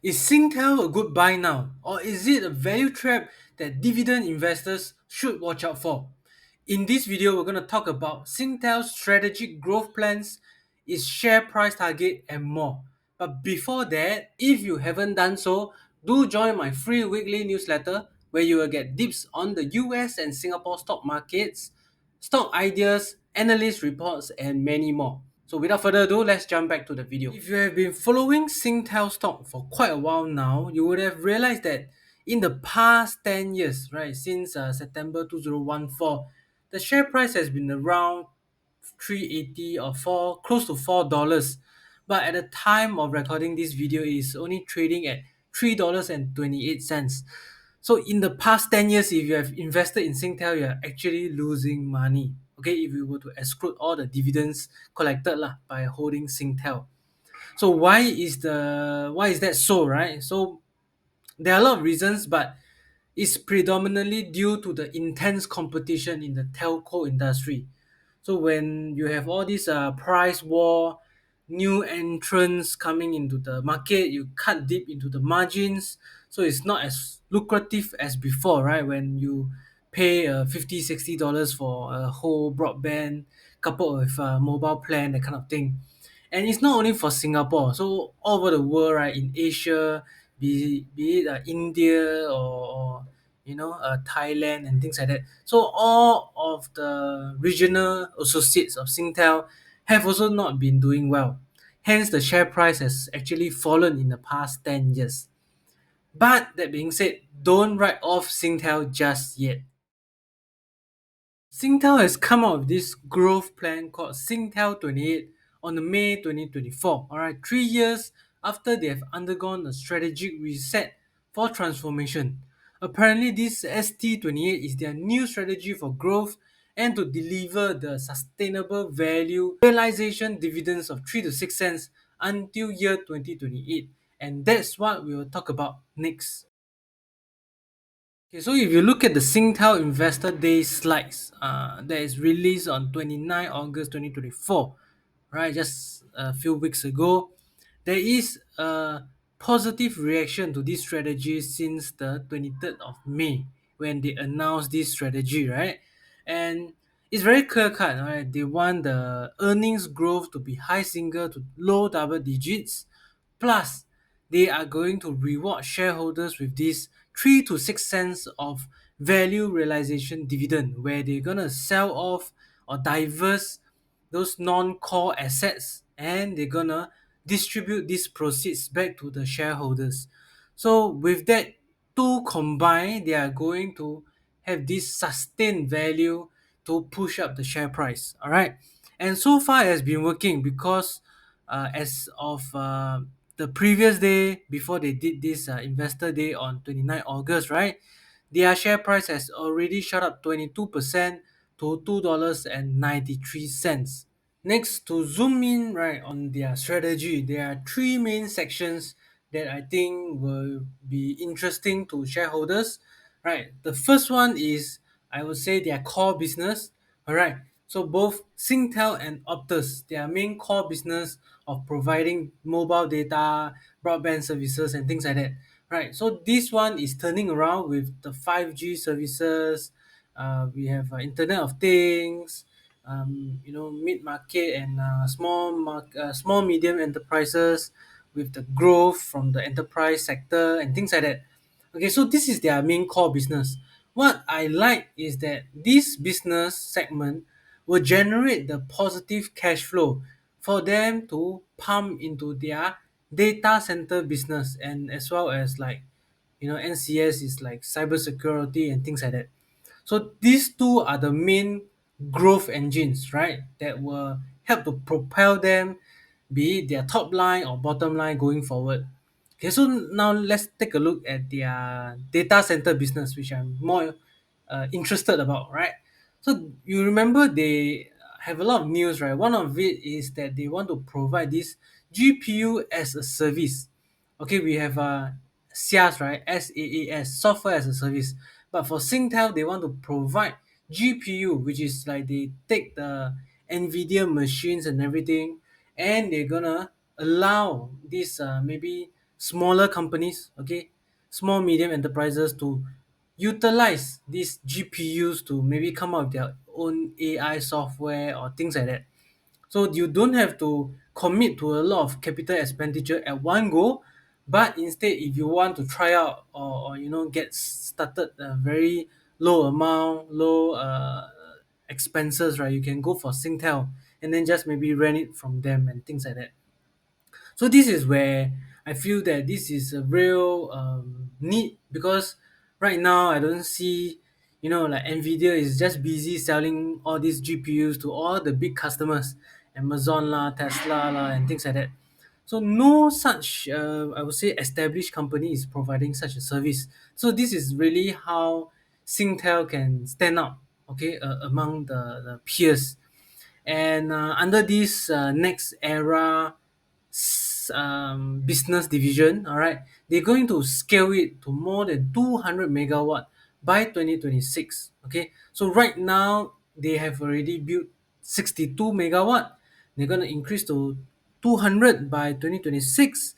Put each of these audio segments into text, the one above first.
Is Singtel a good buy now, or is it a value trap that dividend investors should watch out for? In this video, we're going to talk about Singtel's strategic growth plans, its share price target, and more. But before that, if you haven't done so, do join my free weekly newsletter where you will get tips on the US and Singapore stock markets, stock ideas, analyst reports, and many more. So without further ado, let's jump back to the video. If you have been following Singtel stock for quite a while now, you would have realized that in the past 10 years, right, since September 2014, the share price has been around 380 or 4 close to $4. But at the time of recording this video, it is only trading at $3.28. So in the past 10 years, if you have invested in Singtel, you are actually losing money. Okay, if you were to exclude all the dividends collected lah, by holding Singtel. So why is that so, right? So there are a lot of reasons, but it's predominantly due to the intense competition in the telco industry. So when you have all this price war, new entrants coming into the market, you cut deep into the margins. So it's not as lucrative as before, right? When you pay $50, $60 for a whole broadband, coupled with a mobile plan, that kind of thing. And it's not only for Singapore, so all over the world, right? In Asia, be it India or Thailand and things like that. So all of the regional associates of Singtel have also not been doing well. Hence, the share price has actually fallen in the past 10 years. But that being said, don't write off Singtel just yet. Singtel has come out with this growth plan called Singtel 28 on the May 2024. Alright, 3 years after they have undergone a strategic reset for transformation. Apparently, this ST28 is their new strategy for growth and to deliver the sustainable value realization dividends of 3 to 6 cents until year 2028. And that's what we will talk about next. Okay, so if you look at the Singtel Investor Day slides that is released on 29 August 2024, right, just a few weeks ago, there is a positive reaction to this strategy since the 23rd of May when they announced this strategy, right? And it's very clear cut, right? They want the earnings growth to be high single to low double digits, plus they are going to reward shareholders with this 3 to 6 cents of value realization dividend where they're gonna sell off or divest those non-core assets and they're gonna distribute these proceeds back to the shareholders. So with that two combined, they are going to have this sustained value to push up the share price. All right, and so far it has been working because as of the previous day before they did this investor day on 29 August, right? Their share price has already shot up 22% to $2.93. Next, to zoom in right on their strategy, there are three main sections that I think will be interesting to shareholders. Right, the first one is I would say their core business. All right, so both Singtel and Optus, their main core business of providing mobile data, broadband services, and things like that. Right, so this one is turning around with the 5G services. We have Internet of Things, mid market and small medium enterprises with the growth from the enterprise sector and things like that. Okay, so this is their main core business. What I like is that this business segment will generate the positive cash flow for them to pump into their data center business, and as well as like NCS is like cybersecurity and things like that. So these two are the main growth engines, right? That will help to propel them, be it their top line or bottom line going forward. Okay, so now let's take a look at their data center business, which I'm more interested about, right? So you remember they have a lot of news, right? One of it is that they want to provide this GPU as a service. Okay, we have SaaS, right? SaaS, software as a service. But for Singtel, they want to provide GPU, which is like they take the NVIDIA machines and everything, and they're gonna allow this maybe smaller companies, okay, small medium enterprises to utilize these GPUs to maybe come up with their own AI software or things like that. So you don't have to commit to a lot of capital expenditure at one go, but instead, if you want to try out or get started a very low amount, low expenses, right? You can go for Singtel and then just maybe rent it from them and things like that. So this is where I feel that this is a real need, because right now I don't see, like Nvidia is just busy selling all these GPUs to all the big customers, Amazon lah, Tesla lah, and things like that. So no such, I would say, established company is providing such a service. So this is really how Singtel can stand out, okay, among the peers. And under this next era business division, all right, they're going to scale it to more than 200 megawatt by 2026. Okay, so right now they have already built 62 megawatt. They're going to increase to 200 by 2026,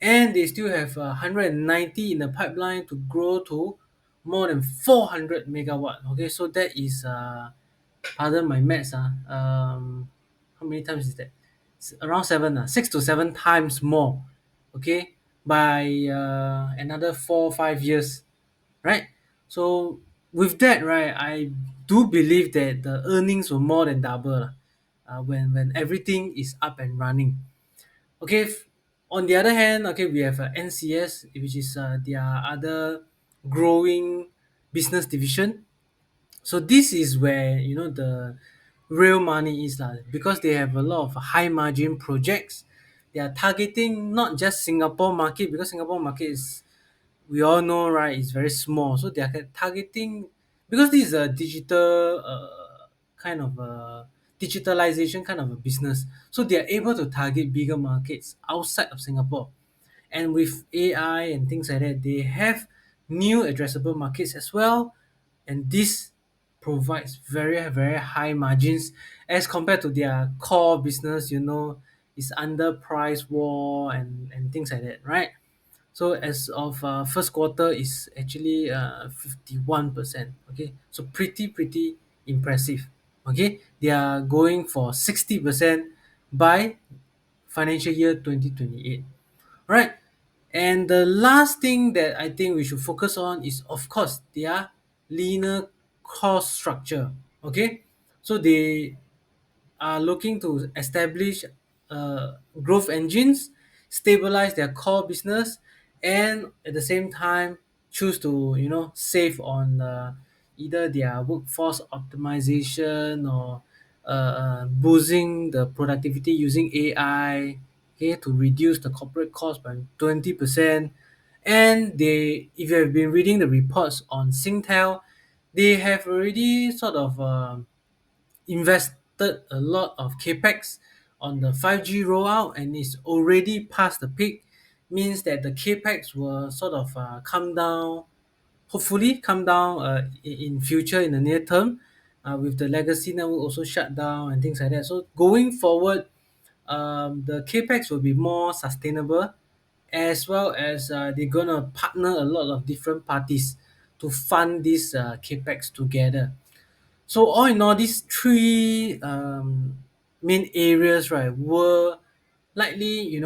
and they still have 190 in the pipeline to grow to more than 400 megawatt. Okay, so that is pardon my maths, how many times is that? Around seven, 6 to 7 times more, okay, by another 4 or 5 years, right? So with that, right, I do believe that the earnings will more than double when everything is up and running. Okay, on the other hand, okay, we have NCS, which is their other growing business division. So this is where the real money is lah, because they have a lot of high margin projects. They are targeting not just Singapore market, because Singapore market is, we all know, right, it's very small. So they are targeting, because this is a digital kind of a digitalization kind of a business. So they are able to target bigger markets outside of Singapore. And with AI and things like that, they have new addressable markets as well. And this provides very, very high margins as compared to their core business, is under price war and things like that, right? So as of first quarter is actually 51%. Okay, so pretty impressive. Okay, they are going for 60% by financial year 2028. Right. And the last thing that I think we should focus on is, of course, their leaner cost structure. Okay, so they are looking to establish growth engines, stabilize their core business, and at the same time choose to save on either their workforce optimization or boosting the productivity using AI, okay, to reduce the corporate cost by 20%. And they, if you have been reading the reports on Singtel, they have already sort of invested a lot of capex on the 5G rollout, and it's already past the peak, means that the capex will sort of come down, hopefully come down in future, in the near term, with the legacy network also shut down and things like that. So going forward, the capex will be more sustainable, as well as they're gonna partner a lot of different parties to fund this capex together. So all in all, these three main areas, right, will likely,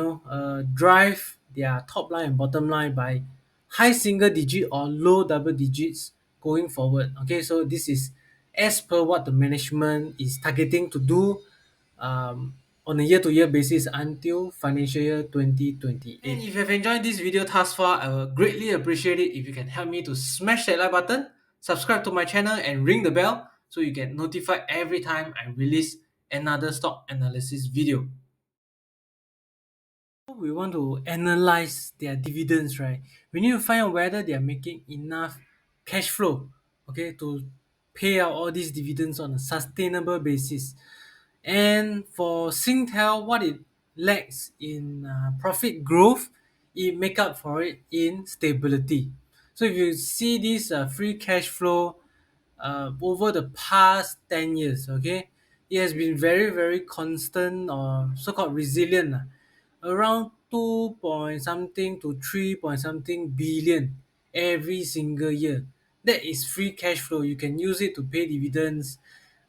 drive their top line and bottom line by high single digit or low double digits going forward. Okay, so this is as per what the management is targeting to do on a year-to-year basis until financial year 2028. And if you have enjoyed this video thus far, I will greatly appreciate it if you can help me to smash that like button, subscribe to my channel, and ring the bell so you get notified every time I release another stock analysis video. We want to analyze their dividends, right? We need to find out whether they are making enough cash flow, okay, to pay out all these dividends on a sustainable basis. And for Singtel, what it lacks in profit growth, it make up for it in stability. So if you see this free cash flow over the past 10 years, okay, it has been very, very constant or so-called resilient, around 2 point something to 3 point something billion every single year. That is free cash flow. You can use it to pay dividends,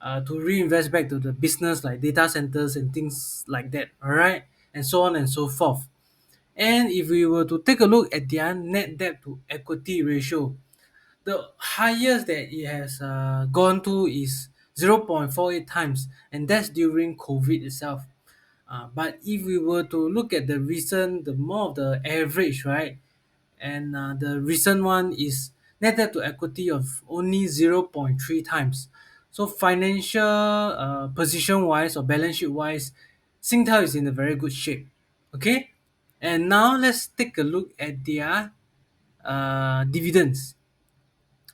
to reinvest back to the business like data centers and things like that. All right, and so on and so forth. And if we were to take a look at their net debt to equity ratio, the highest that it has gone to is 0.48 times, and that's during COVID itself. But if we were to look at the recent, the more of the average, right? And the recent one is net debt to equity of only 0.3 times. So financial position wise or balance sheet wise, Singtel is in a very good shape. Okay, and now let's take a look at their dividends.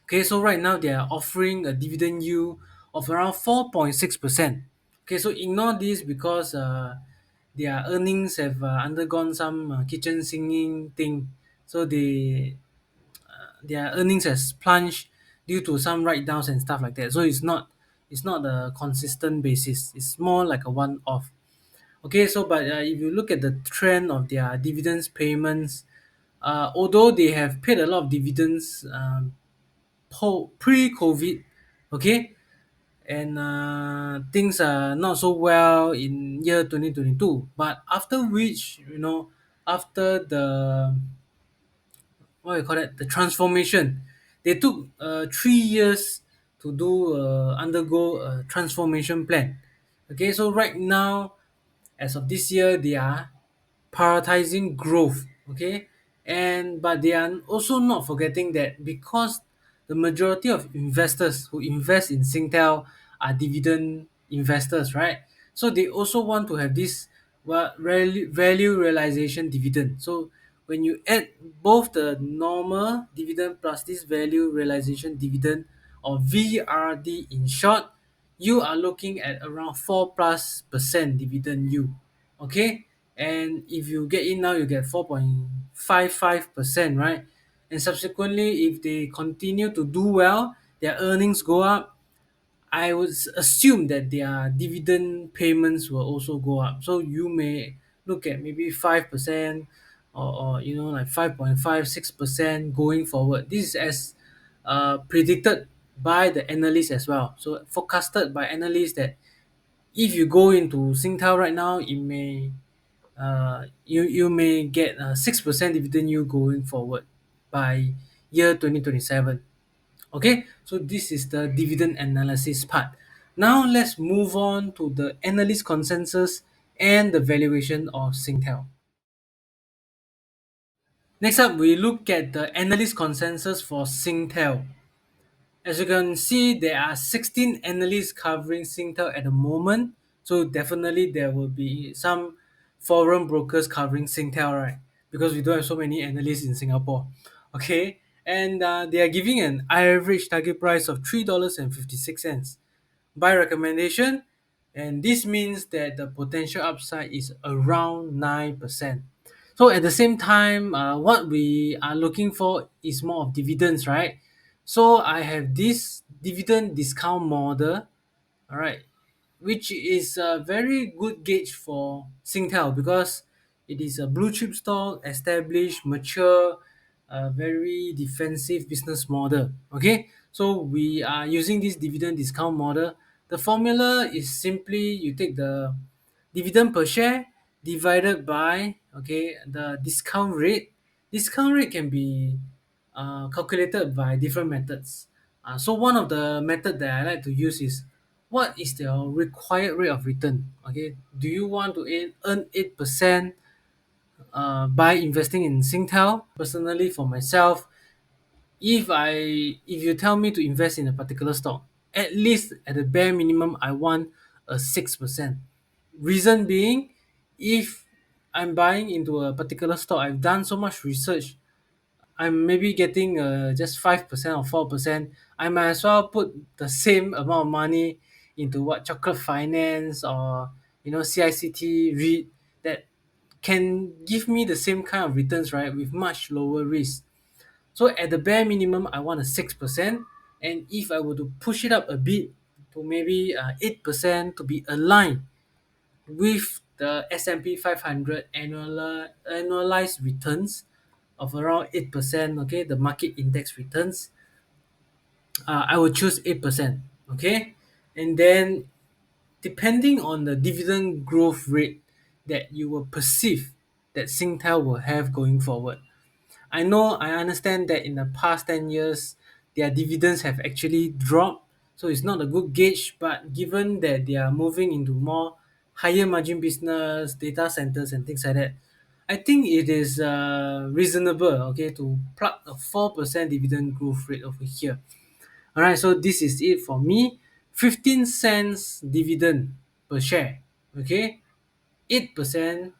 Okay, so right now they are offering a dividend yield of around 4.6%. Okay, so ignore this because their earnings have undergone some kitchen singing thing. So their earnings has plunged due to some write downs and stuff like that. So it's not a consistent basis. It's more like a one off. Okay, so but if you look at the trend of their dividends payments, although they have paid a lot of dividends pre-COVID, okay, and things are not so well in year 2022. But after which, after the what you call it, the transformation, they took 3 years to do undergo a transformation plan. Okay, so right now, as of this year, they are prioritizing growth. Okay, and but they are also not forgetting that because the majority of investors who invest in Singtel are dividend investors, right? So they also want to have this value realization dividend. So when you add both the normal dividend plus this value realization dividend, or VRD in short, you are looking at around 4+% dividend yield. Okay, and if you get in now, you get 4.55%, right? And subsequently, if they continue to do well, their earnings go up, I would assume that their dividend payments will also go up. So you may look at maybe 5%, or like 5.56% going forward. This is as predicted by the analysts as well. So forecasted by analysts that if you go into Singtel right now, you may get a 6% dividend yield going forward by year 2027. Okay, so this is the dividend analysis part. Now let's move on to the analyst consensus and the valuation of Singtel. Next up, we look at the analyst consensus for Singtel. As you can see, there are 16 analysts covering Singtel at the moment. So definitely there will be some foreign brokers covering Singtel, right? Because we don't have so many analysts in Singapore. Okay, and they are giving an average target price of $3.56 by recommendation, and this means that the potential upside is around 9%. So at the same time, what we are looking for is more of dividends, right? So I have this dividend discount model, all right, which is a very good gauge for Singtel because it is a blue chip stock, established, mature, very defensive business model. Okay, so we are using this dividend discount model. The formula is simply you take the dividend per share divided by, okay, the discount rate. Discount rate can be calculated by different methods. So one of the method that I like to use is what is the required rate of return? Okay, do you want to earn 8% by investing in Singtel? Personally, for myself, if you tell me to invest in a particular stock, at least at the bare minimum, I want a 6%. Reason being, if I'm buying into a particular stock, I've done so much research, I'm maybe getting just 5% or 4%. I might as well put the same amount of money into what chocolate finance or CICT REIT that can give me the same kind of returns, right, with much lower risk. So at the bare minimum, I want a 6%, and if I were to push it up a bit to maybe 8% to be aligned with the S&P 500 annualized returns of around 8%, okay, the market index returns, I will choose 8%, okay? And then depending on the dividend growth rate that you will perceive that Singtel will have going forward. I understand that in the past 10 years, their dividends have actually dropped, so it's not a good gauge, but given that they are moving into more higher margin business, data centers, and things like that, I think it is reasonable, okay, to plug a 4% dividend growth rate over here. All right, so this is it for me. 15 cents dividend per share, okay? 8%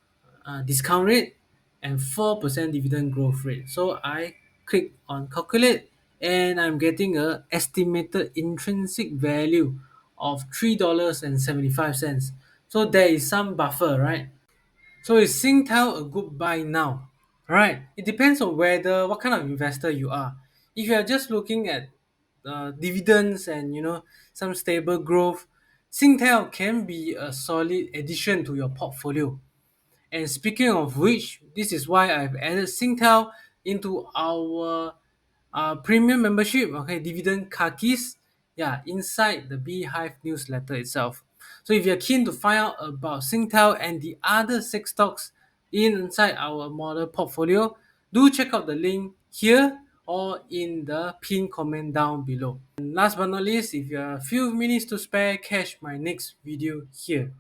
discount rate and 4% dividend growth rate. So I click on calculate and I'm getting a estimated intrinsic value of $3.75. So there is some buffer, right? So is Singtel a good buy now? Right. It depends on whether what kind of investor you are. If you are just looking at dividends and some stable growth, Singtel can be a solid addition to your portfolio. And speaking of which, this is why I've added Singtel into our premium membership, okay, Dividend Kakis, yeah, inside the Beehive newsletter itself. So if you're keen to find out about Singtel and the other six stocks inside our model portfolio, do check out the link here or in the pinned comment down below. And last but not least, if you have a few minutes to spare, catch my next video here.